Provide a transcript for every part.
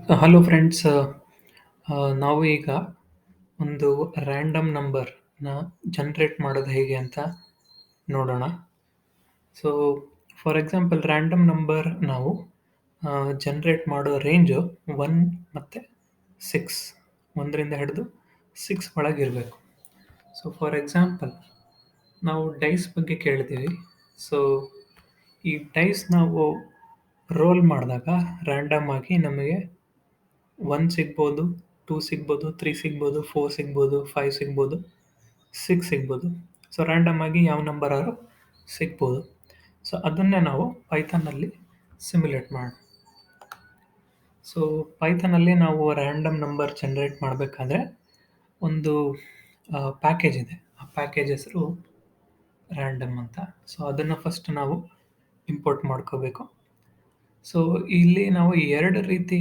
Hello friends, ನಾವು ಈಗ ಒಂದು ರ್ಯಾಂಡಮ್ ನಂಬರ್ನ ಜನ್ರೇಟ್ ಮಾಡೋದು ಹೇಗೆ ಅಂತ ನೋಡೋಣ. So for example random number ನಾವು ಜನ್ರೇಟ್ ಮಾಡೋ ರೇಂಜು 1 ಮತ್ತು 6, 1ರಿಂದ ಹಿಡಿದು 6 ಒಳಗಿರಬೇಕು. ಸೊ ಫಾರ್ ಎಕ್ಸಾಂಪಲ್ ನಾವು ಡೈಸ್ ಬಗ್ಗೆ ಕೇಳಿದ್ದೀವಿ. ಸೊ ಈ ಡೈಸ್ ನಾವು ರೋಲ್ ಮಾಡಿದಾಗ ರ್ಯಾಂಡಮ್ ಆಗಿ ನಮಗೆ 1 ಸಿಗ್ಬೋದು, 2 ಸಿಗ್ಬೋದು, 3 ಸಿಗ್ಬೋದು, 4 ಸಿಗ್ಬೋದು, 5 ಸಿಗ್ಬೋದು, 6 ಸಿಗ್ಬೋದು. ಸೊ ರ್ಯಾಂಡಮ್ ಆಗಿ ಯಾವ ನಂಬರ್ ಆದ್ರೂ ಸಿಗ್ಬೋದು. ಸೊ ಅದನ್ನೇ ನಾವು ಪೈಥಾನಲ್ಲಿ ಸಿಮ್ಯುಲೇಟ್ ಮಾಡೋಣ. ಸೊ ಪೈಥಾನಲ್ಲಿ ನಾವು ರ್ಯಾಂಡಮ್ ನಂಬರ್ ಜನ್ರೇಟ್ ಮಾಡಬೇಕಾದ್ರೆ ಒಂದು ಪ್ಯಾಕೇಜ್ ಇದೆ. ಆ ಪ್ಯಾಕೇಜ್ ಹೆಸರು ರ್ಯಾಂಡಮ್ ಅಂತ. ಸೊ ಅದನ್ನು ಫಸ್ಟ್ ನಾವು ಇಂಪೋರ್ಟ್ ಮಾಡ್ಕೋಬೇಕು. ಸೊ ಇಲ್ಲಿ ನಾವು 2 ರೀತಿ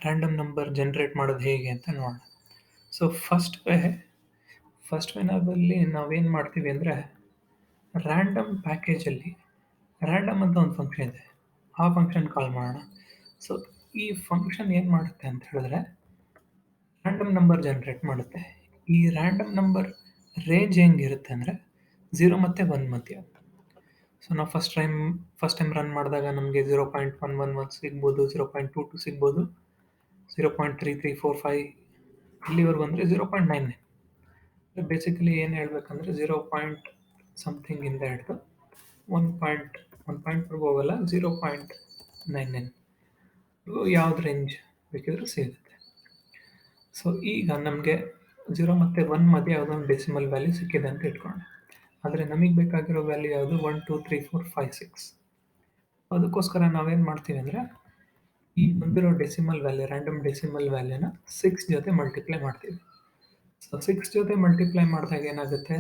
ರ್ಯಾಂಡಮ್ ನಂಬರ್ ಜನ್ರೇಟ್ ಮಾಡೋದು ಹೇಗೆ ಅಂತ ನೋಡೋಣ. ಸೊ ಫಸ್ಟ್ ವೇನಲ್ಲಿ ನಾವೇನು ಮಾಡ್ತೀವಿ ಅಂದರೆ, ರ್ಯಾಂಡಮ್ ಪ್ಯಾಕೇಜಲ್ಲಿ ರ್ಯಾಂಡಮ್ ಅಂತ ಒಂದು ಫಂಕ್ಷನ್ ಇದೆ. ಆ ಫಂಕ್ಷನ್ ಕಾಲ್ ಮಾಡೋಣ. ಸೊ ಈ ಫಂಕ್ಷನ್ ಏನು ಮಾಡುತ್ತೆ ಅಂತ ಹೇಳಿದ್ರೆ, ರ್ಯಾಂಡಮ್ ನಂಬರ್ ಜನ್ರೇಟ್ ಮಾಡುತ್ತೆ. ಈ ರ್ಯಾಂಡಮ್ ನಂಬರ್ ರೇಂಜ್ ಹೆಂಗಿರುತ್ತೆ ಅಂದರೆ 0 ಮತ್ತು 1 ಮಧ್ಯ. ಸೊ ನಾವು ಫಸ್ಟ್ ಟೈಮ್ ರನ್ ಮಾಡಿದಾಗ ನಮಗೆ 0.111 ಸಿಗ್ಬೋದು, 0.22 ಸಿಗ್ಬೋದು, 0.3345 ಇಲ್ಲಿವರೆಗೂ ಅಂದರೆ 0.99. ಬೇಸಿಕಲಿ ಏನು ಹೇಳ್ಬೇಕಂದ್ರೆ 0 ಪಾಯಿಂಟ್ ಸಮಥಿಂಗಿಂದ ಹಿಡಿದು 1.1 ಹೋಗಲ್ಲ, 0.99 ಯಾವ್ದು ರೇಂಜ್ ಬೇಕಿದ್ರೂ ಸಿಗುತ್ತೆ. ಸೊ ಈಗ ನಮಗೆ 0 ಮತ್ತು 1 ಮಧ್ಯೆ ಯಾವುದೋ ಒಂದು ಡೆಸಿಮಲ್ ವ್ಯಾಲ್ಯೂ ಸಿಕ್ಕಿದೆ ಅಂತ ಇಟ್ಕೊಳ್ಳೋಣ. ಆದರೆ ನಮಗೆ ಬೇಕಾಗಿರೋ ವ್ಯಾಲ್ಯೂ ಯಾವುದು 1 2 3 4 5 6. ಅದಕ್ಕೋಸ್ಕರ ನಾವೇನು ಮಾಡ್ತೀವಿ ಅಂದರೆ, ಈ ಬಂದಿರೋ ಡೆಸಿಮಲ್ ವ್ಯಾಲ್ಯೂ, ರ್ಯಾಂಡಮ್ ಡೆಸಿಮಲ್ ವ್ಯಾಲ್ಯೂನ 6 ಜೊತೆ ಮಲ್ಟಿಪ್ಲೈ ಮಾಡ್ತೀವಿ. ಸೊ 6 ಜೊತೆ ಮಲ್ಟಿಪ್ಲೈ ಮಾಡಿದಾಗ ಏನಾಗುತ್ತೆ,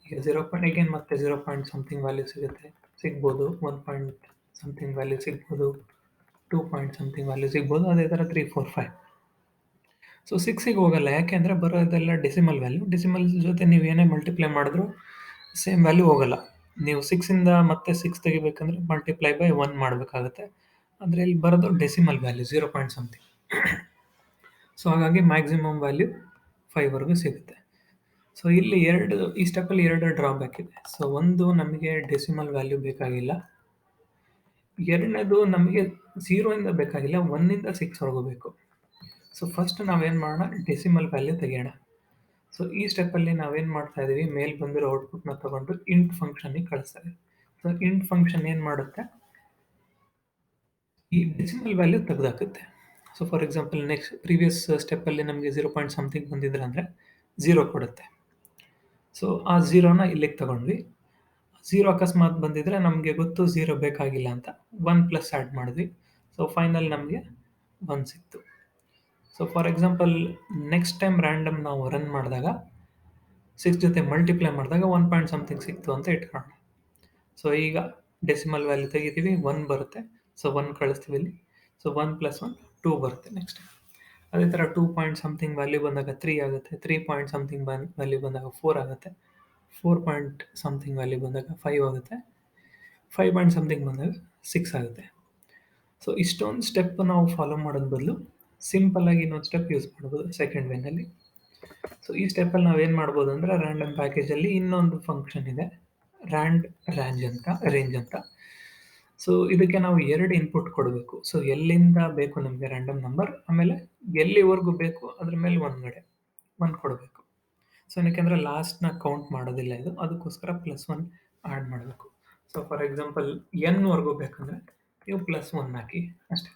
ಈಗ 0 ಅಗೇನ್ ಮತ್ತೆ 0 ಪಾಯಿಂಟ್ ಸಮಥಿಂಗ್ ವ್ಯಾಲ್ಯೂ ಸಿಗ್ಬೋದು, 1 ಪಾಯಿಂಟ್ ಸಮಥಿಂಗ್ ವ್ಯಾಲ್ಯೂ ಸಿಗ್ಬೋದು, 2 ಪಾಯಿಂಟ್ ಸಮಥಿಂಗ್ ವ್ಯಾಲ್ಯೂ ಸಿಗ್ಬೋದು, ಅದೇ ಥರ 3 4 5. ಸೊ 6ಗೆ ಹೋಗಲ್ಲ, ಯಾಕೆಂದರೆ ಬರೋದೆಲ್ಲ ಡೆಸಿಮಲ್ ವ್ಯಾಲ್ಯೂ. ಡೆಸಿಮಲ್ ಜೊತೆ ನೀವು ಏನೇ ಮಲ್ಟಿಪ್ಲೈ ಮಾಡಿದ್ರೂ ಸೇಮ್ ವ್ಯಾಲ್ಯೂ ಹೋಗಲ್ಲ. ನೀವು 6ಇಂದ ಮತ್ತೆ 6 ತೆಗಿಬೇಕಂದ್ರೆ ಮಲ್ಟಿಪ್ಲೈ ಬೈ 1 ಮಾಡಬೇಕಾಗುತ್ತೆ. ಆದರೆ ಇಲ್ಲಿ ಬರೋದು decimal value 0 point something. So ಹಾಗಾಗಿ ಮ್ಯಾಕ್ಸಿಮಮ್ ವ್ಯಾಲ್ಯೂ 5ವರೆಗೂ ಸಿಗುತ್ತೆ. ಸೊ ಇಲ್ಲಿ ಈ ಸ್ಟೆಪ್ಪಲ್ಲಿ 2 ಡ್ರಾಬ್ಯಾಕ್ ಇದೆ. ಸೊ ಒಂದು, ನಮಗೆ ಡೆಸಿಮಲ್ ವ್ಯಾಲ್ಯೂ ಬೇಕಾಗಿಲ್ಲ. ಎರಡನೇದು, ನಮಗೆ 0ಇಂದ ಬೇಕಾಗಿಲ್ಲ, 1ಇಂದ 6ವರೆಗೂ ಬೇಕು. ಸೊ ಫಸ್ಟ್ ನಾವೇನು ಮಾಡೋಣ, ಡೆಸಿಮಲ್ ವ್ಯಾಲ್ಯೂ ತೆಗೆಯೋಣ. ಸೊ ಈ ಸ್ಟೆಪ್ಪಲ್ಲಿ ನಾವೇನು ಮಾಡ್ತಾ ಇದ್ದೀವಿ, ಮೇಲೆ ಬಂದಿರೋ ಔಟ್ಪುಟ್ನ ತಗೊಂಡು ಇಂಟ್ ಫಂಕ್ಷನ್ಗೆ ಕಳಿಸ್ತಾ ಇದ್ದೀವಿ. ಸೊ ಇಂಟ್ ಫಂಕ್ಷನ್ ಏನು ಮಾಡುತ್ತೆ, ಈ ಡೆಸಿಮಲ್ ವ್ಯಾಲ್ಯೂ ತೆಗೆದಾಕುತ್ತೆ. ಸೊ ಫಾರ್ ಎಕ್ಸಾಂಪಲ್ ಪ್ರೀವಿಯಸ್ ಸ್ಟೆಪ್ಪಲ್ಲಿ ನಮಗೆ 0 ಪಾಯಿಂಟ್ ಸಮಥಿಂಗ್ ಬಂದಿದ್ರೆ ಅಂದರೆ 0 ಕೊಡುತ್ತೆ. ಸೊ ಆ 0ನ ಇಲ್ಲಿಗೆ ತಗೊಂಡ್ವಿ. 0 ಅಕಸ್ಮಾತ್ ಬಂದಿದ್ರೆ ನಮಗೆ ಗೊತ್ತು 0 ಬೇಕಾಗಿಲ್ಲ ಅಂತ 1 ಪ್ಲಸ್ ಆ್ಯಡ್ ಮಾಡಿದ್ವಿ. ಸೊ ಫೈನಲ್ ನಮಗೆ 1 ಸಿಕ್ತು. So for example next time random ನಾವು ರನ್ ಮಾಡಿದಾಗ 6 ಜೊತೆ ಮಲ್ಟಿಪ್ಲೈ ಮಾಡಿದಾಗ 1 ಪಾಯಿಂಟ್ ಸಮಥಿಂಗ್ ಸಿಕ್ತು ಅಂತ ಇಟ್ಕೊಳ್ಳೋಣ. ಸೊ ಈಗ ಡೆಸಿಮಲ್ ವ್ಯಾಲ್ಯೂ ತೆಗಿತೀವಿ, 1 ಬರುತ್ತೆ. ಸೊ 1 ಕಳಿಸ್ತೀವಿ ಇಲ್ಲಿ. ಸೊ 1 + 1 2 ಬರುತ್ತೆ ನೆಕ್ಸ್ಟ್ ಟೈಮ್. ಅದೇ ಥರ 2 ಪಾಯಿಂಟ್ ಸಮಥಿಂಗ್ ವ್ಯಾಲ್ಯೂ ಬಂದಾಗ 3 ಆಗುತ್ತೆ, 3 ಪಾಯಿಂಟ್ ಸಮಥಿಂಗ್ ವ್ಯಾಲ್ಯೂ ಬಂದಾಗ 4 ಆಗುತ್ತೆ, 4 ಪಾಯಿಂಟ್ ಸಮಥಿಂಗ್ ವ್ಯಾಲ್ಯೂ ಬಂದಾಗ 5 ಆಗುತ್ತೆ, 5 ಪಾಯಿಂಟ್ ಸಮಥಿಂಗ್ ಬಂದಾಗ 6 ಆಗುತ್ತೆ. ಸೊ ಇಷ್ಟೊಂದು ಸ್ಟೆಪ್ ನಾವು ಫಾಲೋ ಮಾಡೋದು ಬದಲು ಸಿಂಪಲ್ಲಾಗಿ ಇನ್ನೊಂದು ಸ್ಟೆಪ್ ಯೂಸ್ ಮಾಡ್ಬೋದು ಸೆಕೆಂಡ್ ವೇನಲ್ಲಿ. ಸೊ ಈ ಸ್ಟೆಪ್ಪಲ್ಲಿ ನಾವೇನು ಮಾಡ್ಬೋದು ಅಂದರೆ, ರ್ಯಾಂಡಮ್ ಪ್ಯಾಕೇಜಲ್ಲಿ ಇನ್ನೊಂದು ಫಂಕ್ಷನ್ ಇದೆ, ರೇಂಜ್ ಅಂತ. ಸೊ ಇದಕ್ಕೆ ನಾವು 2 ಇನ್ಪುಟ್ ಕೊಡಬೇಕು. ಸೊ ಎಲ್ಲಿಂದ ಬೇಕು ನಮಗೆ ರ್ಯಾಂಡಮ್ ನಂಬರ್, ಆಮೇಲೆ ಎಲ್ಲಿವರೆಗೂ ಬೇಕು ಅದ್ರ ಮೇಲೆ ಒಳಗಡೆ 1 ಕೊಡಬೇಕು. ಸೊ ಏನಕ್ಕೆಂದರೆ ಲಾಸ್ಟ್ನ ಕೌಂಟ್ ಮಾಡೋದಿಲ್ಲ ಇದು, ಅದಕ್ಕೋಸ್ಕರ +1 ಆ್ಯಡ್ ಮಾಡಬೇಕು. ಸೊ ಫಾರ್ ಎಕ್ಸಾಂಪಲ್ n ಬೇಕಂದರೆ ನೀವು +1 ಹಾಕಿ ಅಷ್ಟೇ.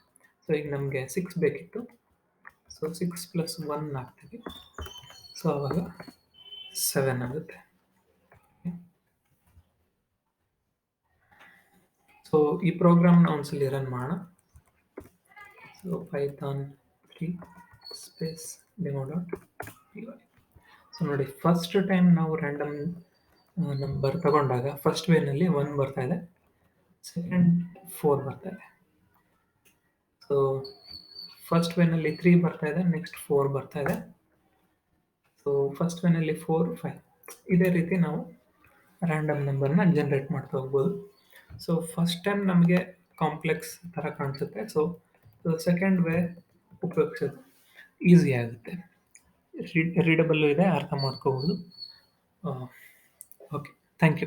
ಸೊ ಈಗ ನಮಗೆ 6 ಬೇಕಿತ್ತು. ಸೊ 6 + 1 ಹಾಕ್ತೀವಿ. ಸೊ ಆವಾಗ 7 ಆಗುತ್ತೆ. ಸೊ ಈ ಪ್ರೋಗ್ರಾಮ್ನ ಒಂದ್ಸಲಿ ರನ್ ಮಾಡೋಣ. ಸೊ ಪೈಥಾನ್ 3 ಸ್ಪೇಸ್ ಡೆಮೋ.py. ಸೊ ನೋಡಿ, ಫಸ್ಟ್ ಟೈಮ್ ನಾವು ರ್ಯಾಂಡಮ್ ನಂಬರ್ ತಗೊಂಡಾಗ ಫಸ್ಟ್ ವೇನಲ್ಲಿ 1 ಬರ್ತಾ ಇದೆ, ಸೆಕೆಂಡ್ 4 ಬರ್ತಾ ಇದೆ. ಸೊ ಫಸ್ಟ್ ವೇನಲ್ಲಿ 3 ಬರ್ತಾ ಇದೆ, ನೆಕ್ಸ್ಟ್ 4 ಬರ್ತಾ ಇದೆ. ಸೊ ಫಸ್ಟ್ ವೇನಲ್ಲಿ 4 5. ಇದೇ ರೀತಿ ನಾವು ರ್ಯಾಂಡಮ್ ನಂಬರ್ನ ಜನ್ರೇಟ್ ಮಾಡ್ತಾ ಹೋಗ್ಬೋದು. ಸೊ ಫಸ್ಟ್ ಟೈಮ್ ನಮಗೆ ಕಾಂಪ್ಲೆಕ್ಸ್ ಥರ ಕಾಣಿಸುತ್ತೆ. ಸೊ ಸೆಕೆಂಡ್ ವೇ ಉಪಯೋಗಿಸೋದು ಈಸಿ ಆಗುತ್ತೆ. ರೀಡಬಲ್ಲು ಇದೆ, ಅರ್ಥ ಮಾಡ್ಕೋಬೋದು. Okay, thank you.